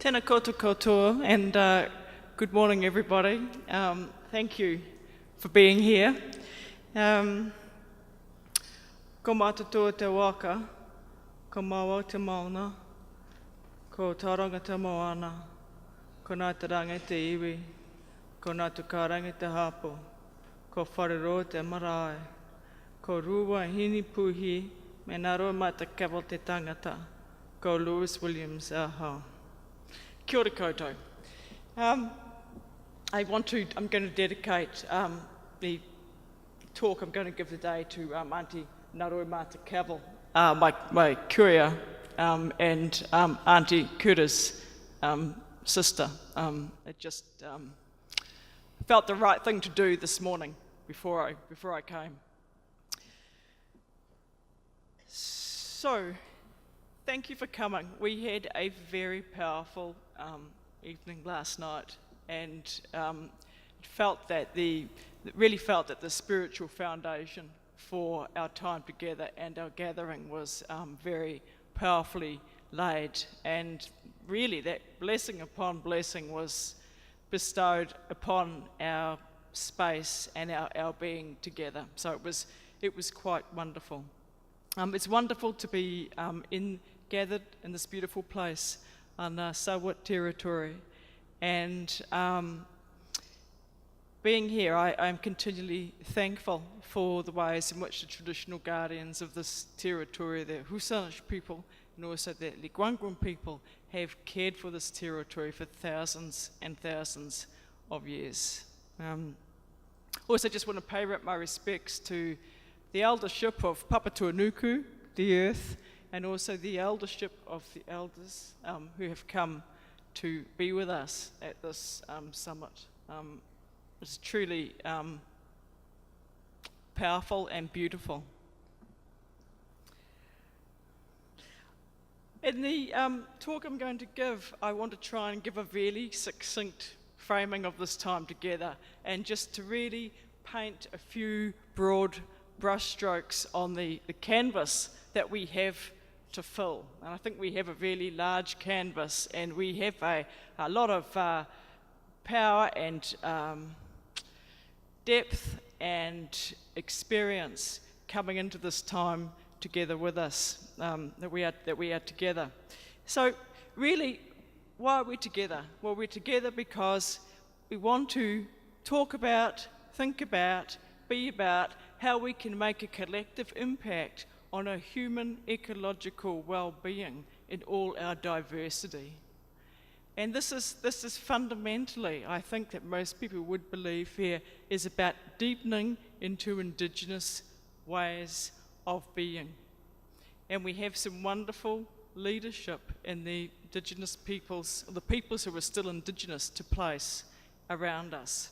Tēnā koutou koutou, and good morning, everybody. Thank you for being here. Ko mātatua te waka, ko maua te mauna, ko tauranga te moana, ko nā te rangi te iwi, ko nā tukarangi te hapo, ko wharero te marae, ko rua hini puhi, me nā roa mai te kawa te tangata, ko Lewis Williams ahau. Kia ora koutou. I'm going to dedicate the talk I'm going to give today to Auntie Naroi Mata Cavill, my curia, and Auntie Kura's sister. It just felt the right thing to do this morning before I came. So, thank you for coming. We had a very powerful evening last night, and really felt that the spiritual foundation for our time together and our gathering was very powerfully laid, and really that blessing upon blessing was bestowed upon our space and our being together. So it was quite wonderful. It's wonderful to be gathered in this beautiful place on Sawat territory, and being here, I'm continually thankful for the ways in which the traditional guardians of this territory, the Husanish people and also the Ligwangwin people, have cared for this territory for thousands and thousands of years. Also just want to pay my respects to the eldership of Papatuanuku, the earth, and also the eldership of the elders who have come to be with us at this summit. It's truly powerful and beautiful. In the talk I'm going to give, I want to try and give a really succinct framing of this time together, and just to really paint a few broad brushstrokes on the canvas that we have to fill. And I think we have a really large canvas, and we have a lot of power and depth and experience coming into this time together with us, that we are together. So really, why are we together? Well, we're together because we want to talk about, think about, be about how we can make a collective impact on our human ecological well-being in all our diversity. And this is fundamentally, I think that most people would believe here, is about deepening into Indigenous ways of being. And we have some wonderful leadership in the Indigenous peoples, the peoples who are still Indigenous to place around us.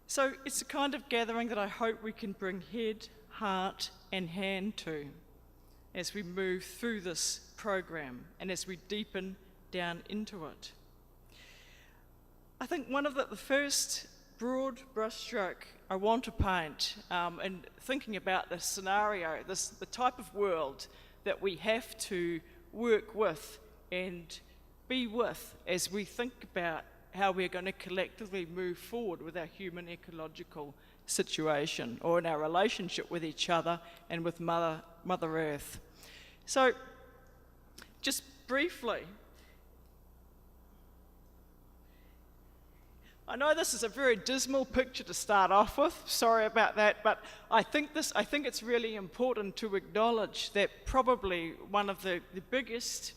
So it's a kind of gathering that I hope we can bring head, heart and hand to as we move through this program and as we deepen down into it. I think one of the first broad brushstroke I want to paint in thinking about this scenario, the type of world that we have to work with and be with as we think about how we're going to collectively move forward with our human ecological situation, or in our relationship with each other and with Mother Earth. So, just briefly, I know this is a very dismal picture to start off with, sorry about that, but I think it's really important to acknowledge that probably one of the biggest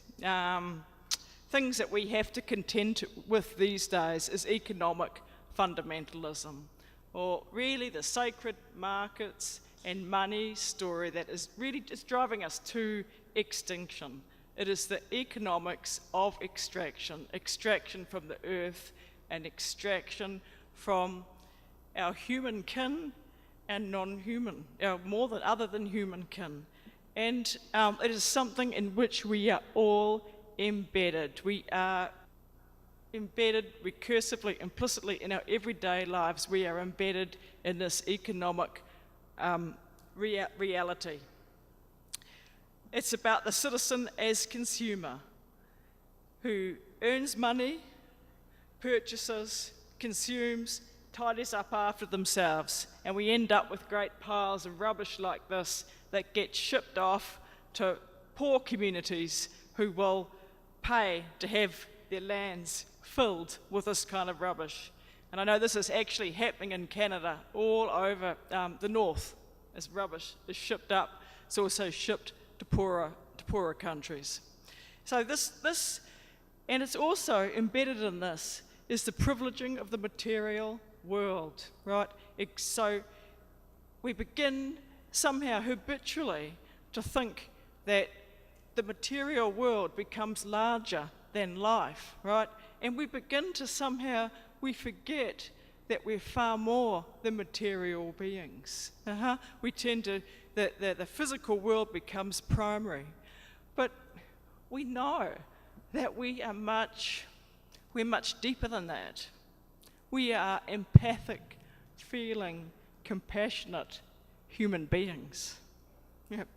things that we have to contend with these days is economic fundamentalism, or really the sacred markets and money story that is really just driving us to extinction. It is the economics of extraction from the earth and extraction from our human kin and non-human, other than human kin. And it is something in which we are all embedded. We are embedded recursively, implicitly in our everyday lives. We are embedded in this economic reality. It's about the citizen as consumer. who earns money, purchases, consumes, tidies up after themselves, and we end up with great piles of rubbish like this that get shipped off to poor communities who will pay to have their lands filled with this kind of rubbish. And I know this is actually happening in Canada, all over the north, as rubbish is shipped up. It's also shipped to poorer countries. So this, and it's also embedded in this, is the privileging of the material world, right? So we begin somehow habitually to think that the material world becomes larger than life, right? And we begin to somehow, we forget that we're far more than material beings. We tend to, the physical world becomes primary. But we know that we're much deeper than that. We are empathic, feeling, compassionate human beings.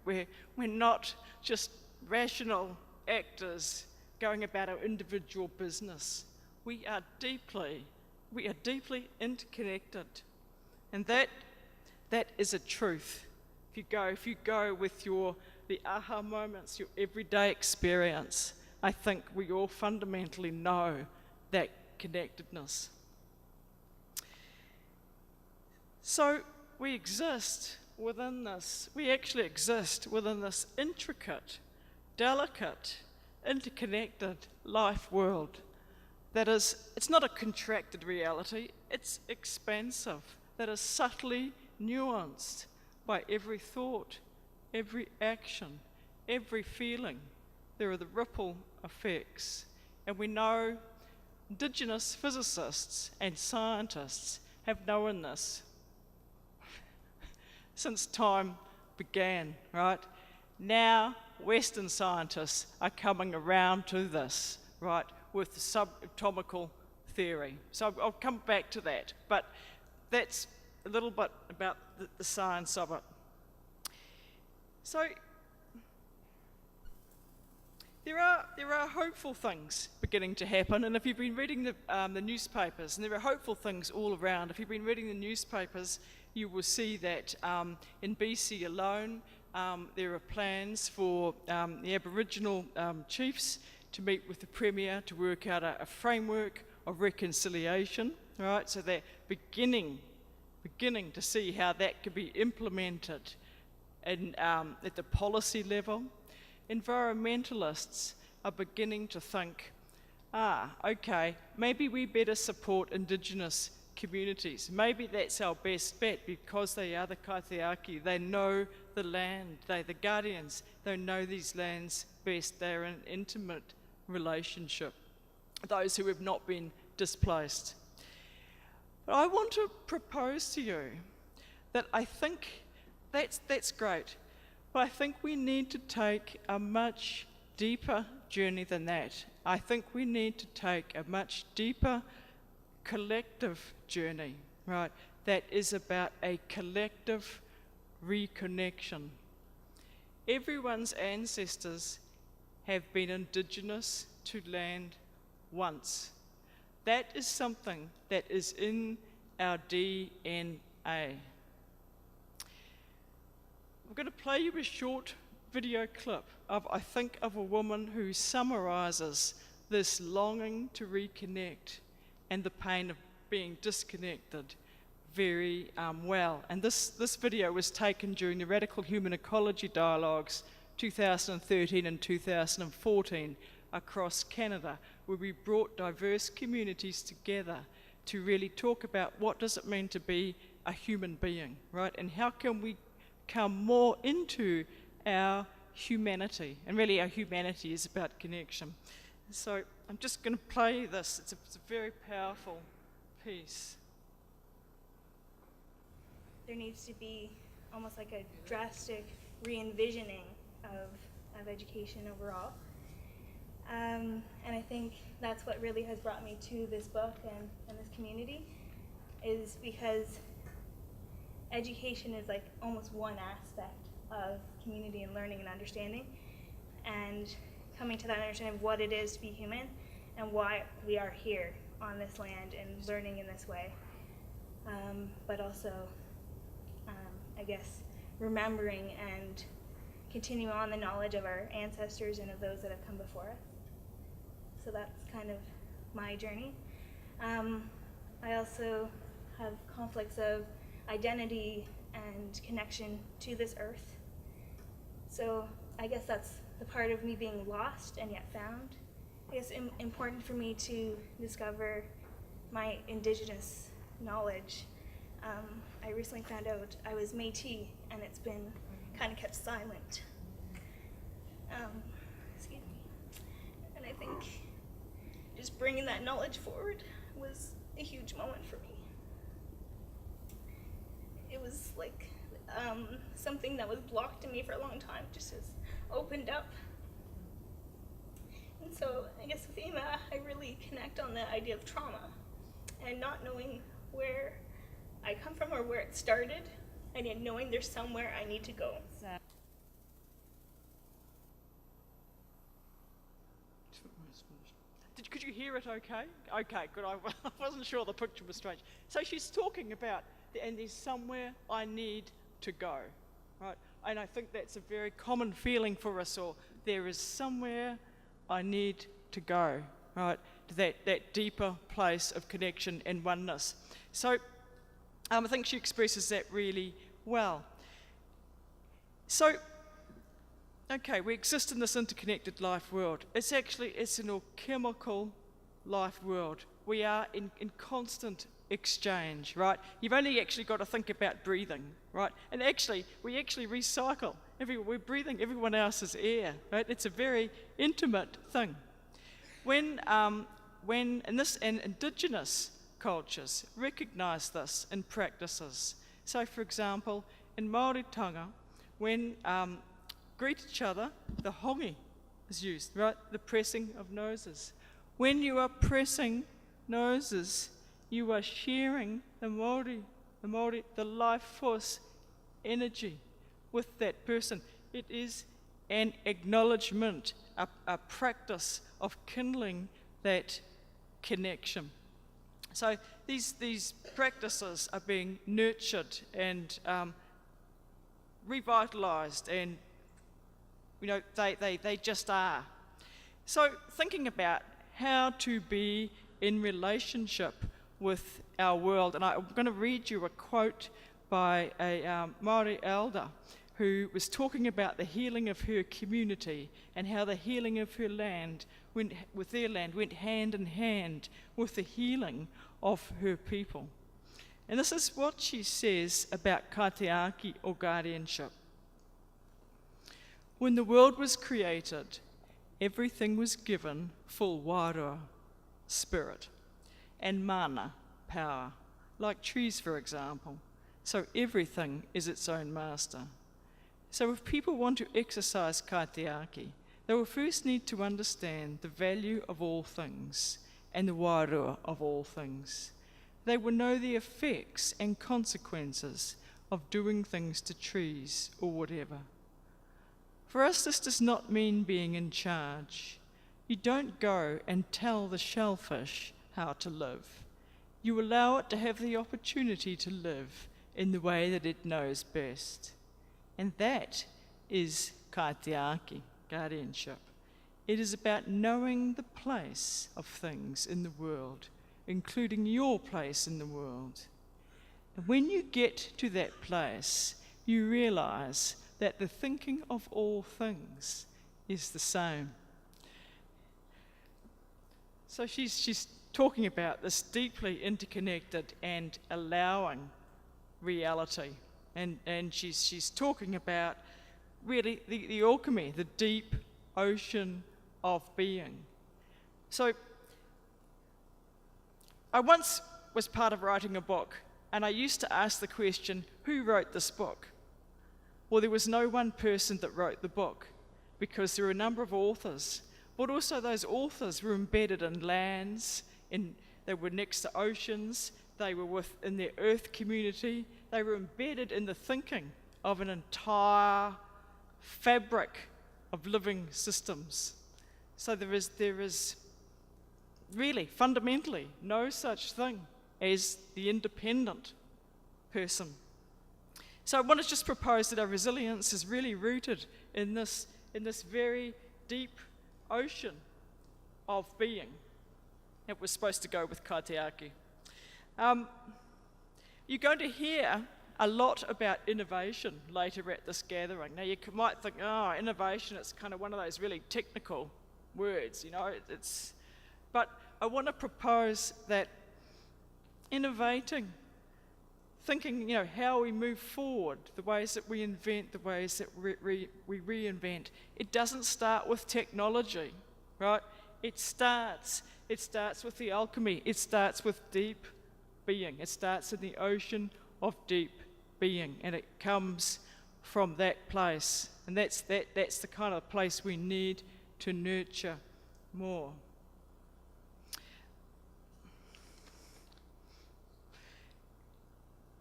We're not just rational actors going about our individual business. We are deeply interconnected. And that is a truth. If you go with the aha moments, your everyday experience, I think we all fundamentally know that connectedness. So we exist within this. We actually exist within this intricate, delicate, interconnected life world that is, it's not a contracted reality, it's expansive, that is subtly nuanced by every thought, every action, every feeling. There are the ripple effects. And we know Indigenous physicists and scientists have known this since time began, right? Now, Western scientists are coming around to this, right, with the subatomical theory. So I'll come back to that, but that's a little bit about the science of it. So there are hopeful things beginning to happen, and if you've been reading the newspapers, and there are hopeful things all around. If you've been reading the newspapers, you will see that in BC alone, there are plans for the Aboriginal chiefs to meet with the Premier to work out a framework of reconciliation, right? So they're beginning to see how that could be implemented at the policy level. Environmentalists are beginning to think, okay, maybe we better support Indigenous communities. Maybe that's our best bet because they are the kaitiaki. They know the land. They're the guardians. They know these lands best. They're in intimate relationship. Those who have not been displaced. But I want to propose to you that I think that's great, but I think we need to take a much deeper journey than that. I think we need to take a much deeper collective journey, right? That is about a collective reconnection. Everyone's ancestors have been Indigenous to land once. That is something that is in our DNA. I'm going to play you a short video clip of a woman who summarizes this longing to reconnect and the pain of being disconnected very well. And this video was taken during the Radical Human Ecology Dialogues 2013 and 2014 across Canada, where we brought diverse communities together to really talk about what does it mean to be a human being, right? And how can we come more into our humanity? And really our humanity is about connection. So I'm just going to play this. It's a very powerful piece. There needs to be almost like a drastic re-envisioning of education overall. And I think that's what really has brought me to this book and this community, is because education is like almost one aspect of community and learning and understanding. And coming to that understanding of what it is to be human and why we are here on this land and learning in this way. But also, I guess, remembering and continuing on the knowledge of our ancestors and of those that have come before us. So that's kind of my journey. I also have conflicts of identity and connection to this earth. So I guess that's the part of me being lost and yet found. I guess important for me to discover my indigenous knowledge. I recently found out I was Métis, and it's been kind of kept silent. Excuse me. And I think just bringing that knowledge forward was a huge moment for me. It was like something that was blocked in me for a long time just has opened up. And so I guess with Emma, I really connect on the idea of trauma and not knowing where I come from or where it started, and yet knowing there's somewhere I need to go. Could you hear it okay? Okay, good. I wasn't sure the picture was strange. So she's talking about, and there's somewhere I need to go, right? And I think that's a very common feeling for us all. There is somewhere I need to go, right? To that deeper place of connection and oneness. So I think she expresses that really well. So, okay, we exist in this interconnected life world. It's an alchemical life world. We are in constant exchange, right? You've only actually got to think about breathing, right? And we recycle. We're breathing everyone else's air, right? It's a very intimate thing. When indigenous cultures recognise this in practices. So, for example, in Māoritanga, when greet each other, the hongi is used, right? The pressing of noses. When you are pressing noses, you are sharing the life force energy with that person. It is an acknowledgement, a practice of kindling that connection. So these practices are being nurtured and revitalized, and they just are. So thinking about how to be in relationship with our world, and I'm going to read you a quote by a Māori elder who was talking about the healing of her community and how the healing of her land went hand in hand with the healing of her people. And this is what she says about kaitiaki, or guardianship. When the world was created, everything was given full wairua, spirit, and mana, power, like trees, for example. So everything is its own master. So if people want to exercise kaitiaki, they will first need to understand the value of all things and the wairua of all things. They will know the effects and consequences of doing things to trees or whatever. For us, this does not mean being in charge. You don't go and tell the shellfish how to live. You allow it to have the opportunity to live in the way that it knows best. And that is kaitiaki, guardianship. It is about knowing the place of things in the world, including your place in the world. And when you get to that place, you realize that the thinking of all things is the same. So she's talking about this deeply interconnected and allowing reality. And she's talking about really the alchemy, the deep ocean of being. So I once was part of writing a book, and I used to ask the question, who wrote this book? Well, there was no one person that wrote the book, because there were a number of authors, but also those authors were embedded in lands, they were next to oceans, they were within their earth community, they were embedded in the thinking of an entire fabric of living systems. So there is really, fundamentally, no such thing as the independent person. So I want to just propose that our resilience is really rooted in this very deep ocean of being. It was supposed to go with kaiteaki. You're going to hear a lot about innovation later at this gathering. Now you might think, oh, innovation, it's kind of one of those really technical words, but I want to propose that innovating, thinking, how we move forward, the ways that we invent, the ways that we reinvent, it doesn't start with technology, right? It starts with the alchemy. It starts with deep being. It starts in the ocean of deep being, and it comes from that place. And that's the kind of place we need to nurture more.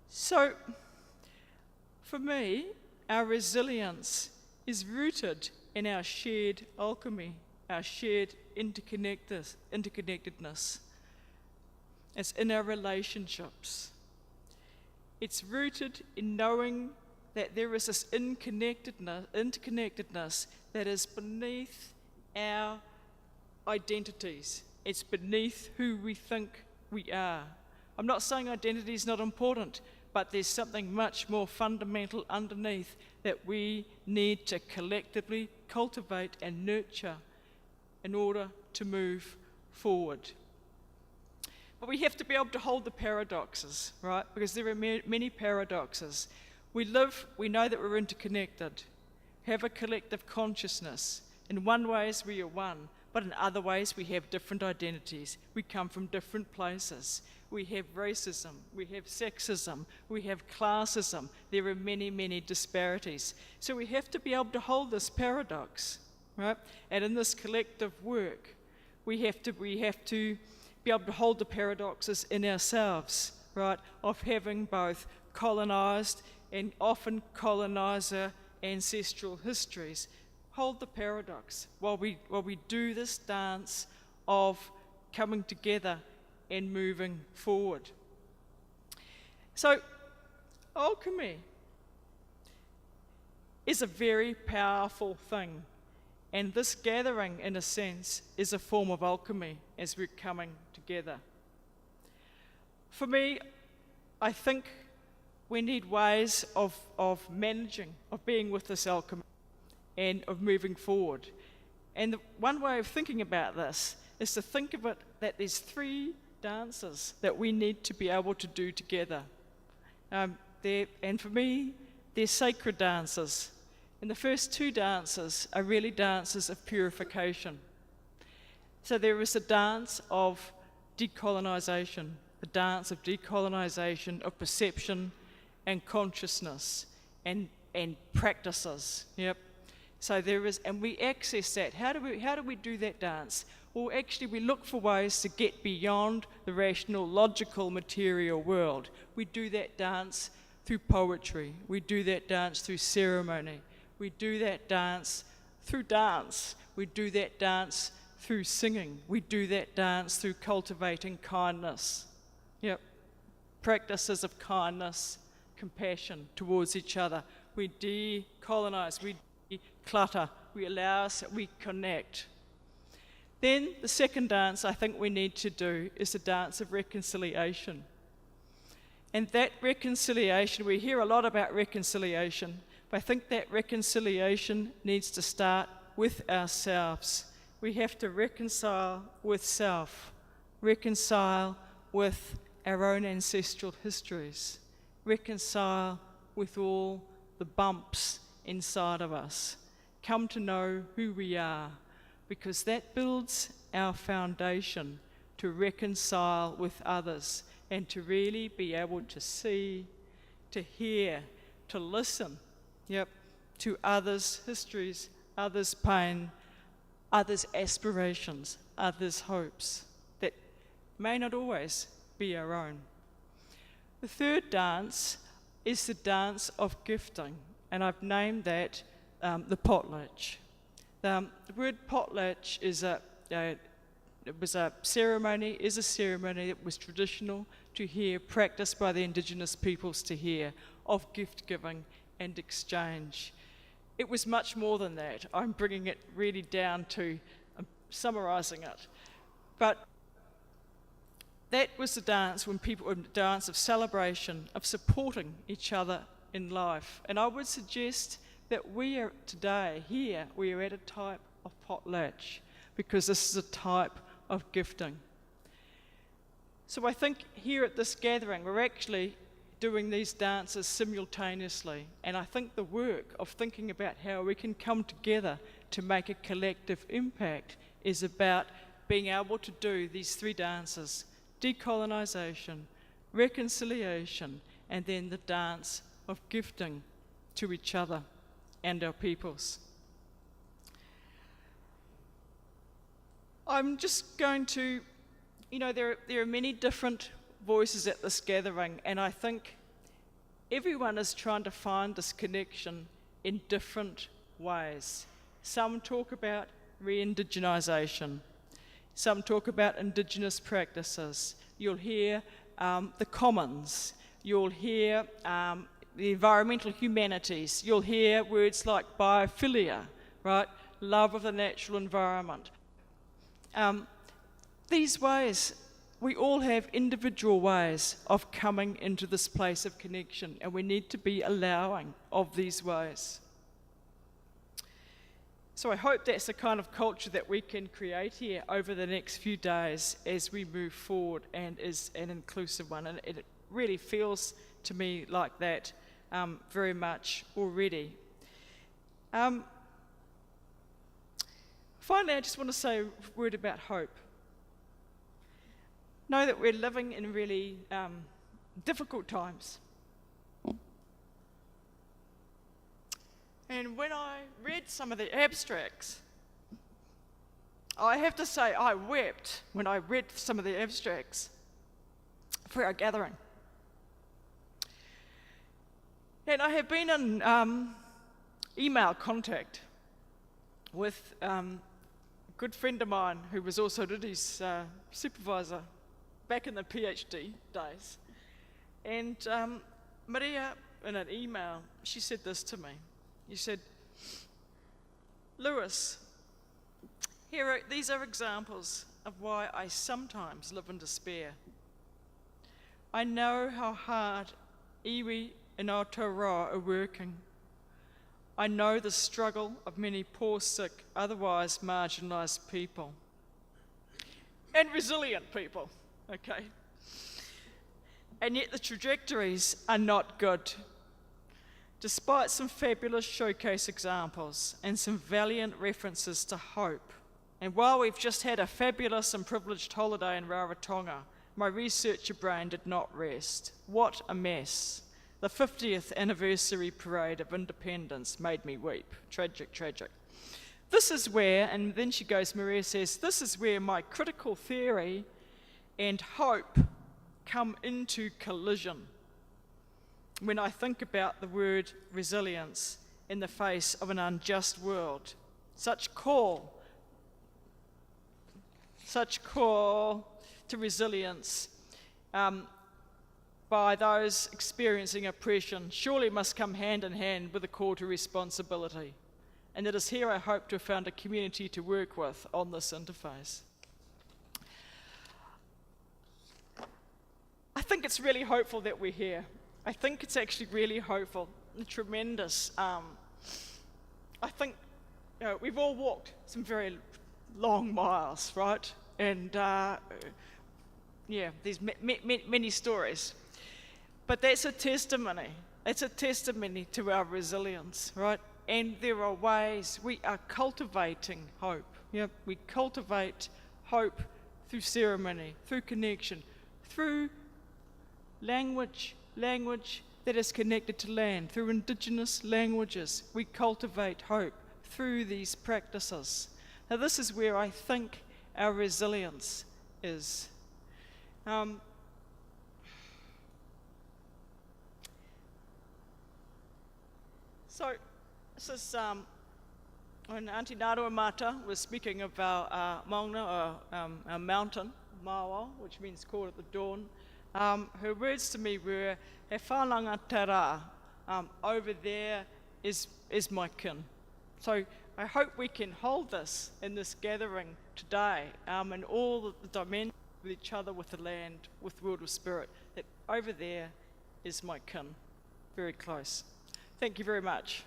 So, for me, our resilience is rooted in our shared alchemy, our shared interconnectedness. It's in our relationships. It's rooted in knowing that there is this interconnectedness that is beneath our identities. It's beneath who we think we are. I'm not saying identity is not important, but there's something much more fundamental underneath that we need to collectively cultivate and nurture in order to move forward. But we have to be able to hold the paradoxes, right? Because there are many paradoxes. We know that we're interconnected, have a collective consciousness. In one ways we are one, but in other ways we have different identities. We come from different places. We have racism, we have sexism, we have classism. There are many, many disparities. So we have to be able to hold this paradox, right? And in this collective work, we have to be able to hold the paradoxes in ourselves, right? Of having both colonized and often colonizer ancestral histories. Hold the paradox while we do this dance of coming together and moving forward. So, alchemy is a very powerful thing, and this gathering, in a sense, is a form of alchemy as we're coming together. For me, I think we need ways of managing, of being with this alchemy, and of moving forward. And one way of thinking about this is to think of it that there's three dances that we need to be able to do together. And for me, they're sacred dances. And the first two dances are really dances of purification. So there is a dance of decolonization, the dance of decolonization of perception and consciousness and practices. Yep. So there is, and we access that. How do we do that dance? Well, actually, we look for ways to get beyond the rational, logical, material world. We do that dance through poetry. We do that dance through ceremony. We do that dance through dance. We do that dance through singing. We do that dance through cultivating kindness. Yep. Practices of kindness, compassion towards each other. We decolonize. We declutter. We connect. Then the second dance I think we need to do is the dance of reconciliation. And that reconciliation, we hear a lot about reconciliation, but I think that reconciliation needs to start with ourselves. We have to reconcile with self, reconcile with our own ancestral histories, reconcile with all the bumps inside of us, come to know who we are, because that builds our foundation to reconcile with others and to really be able to see, to hear, to listen, to others' histories, others' pain, others' aspirations, others' hopes that may not always be our own. The third dance is the dance of gifting, and I've named that the potlatch. The word potlatch is is a ceremony that was traditional to hear, practiced by the Indigenous peoples to hear, of gift giving and exchange. It was much more than that. I'm bringing it really down to summarising it. But that was the dance when people would dance of celebration, of supporting each other in life. And I would suggest that we are today, here, we are at a type of potlatch, because this is a type of gifting. So I think here at this gathering, we're actually doing these dances simultaneously. And I think the work of thinking about how we can come together to make a collective impact is about being able to do these three dances: decolonisation, reconciliation, and then the dance of gifting to each other and our peoples. I'm just going to, there are many different voices at this gathering, and I think everyone is trying to find this connection in different ways. Some talk about re-indigenisation. Some talk about Indigenous practices. You'll hear the commons. You'll hear the environmental humanities. You'll hear words like biophilia, right? Love of the natural environment. These ways, we all have individual ways of coming into this place of connection, and we need to be allowing of these ways. So I hope that's the kind of culture that we can create here over the next few days as we move forward, and is an inclusive one. And it really feels to me like that very much already. Finally, I just want to say a word about hope. Know that we're living in really difficult times. And when I read some of the abstracts, I have to say I wept when I read some of the abstracts for our gathering. And I have been in email contact with a good friend of mine who was also Rudi's supervisor back in the PhD days. And Maria, in an email, she said this to me. She said, "Lewis, these are examples of why I sometimes live in despair. I know how hard iwi and Aotearoa are working. I know the struggle of many poor, sick, otherwise marginalised people. And resilient people, okay? And yet the trajectories are not good. Despite some fabulous showcase examples and some valiant references to hope, and while we've just had a fabulous and privileged holiday in Rarotonga, my researcher brain did not rest. What a mess. The 50th anniversary parade of independence made me weep. Tragic, tragic. This is where," and then she goes, Maria says, "this is where my critical theory and hope come into collision when I think about the word resilience in the face of an unjust world. Such call to resilience by those experiencing oppression surely must come hand in hand with a call to responsibility. And it is here I hope to have found a community to work with on this interface." I think it's really hopeful that we're here. I think it's actually really hopeful and tremendous. I think we've all walked some very long miles, right? And there's many stories. But that's a testimony. It's a testimony to our resilience, right? And there are ways we are cultivating hope. Yeah, we cultivate hope through ceremony, through connection, through language that is connected to land, through Indigenous languages. We cultivate hope through these practices. Now this is where I think our resilience is. So this is When Auntie Nārua Mata was speaking of our maunga, or our mountain, Mawa, which means call at the dawn, her words to me were, he whananga te rā, over there is my kin. So I hope we can hold this in this gathering today, in all the dimensions with each other, with the land, with the world of spirit, that over there is my kin, very close. Thank you very much.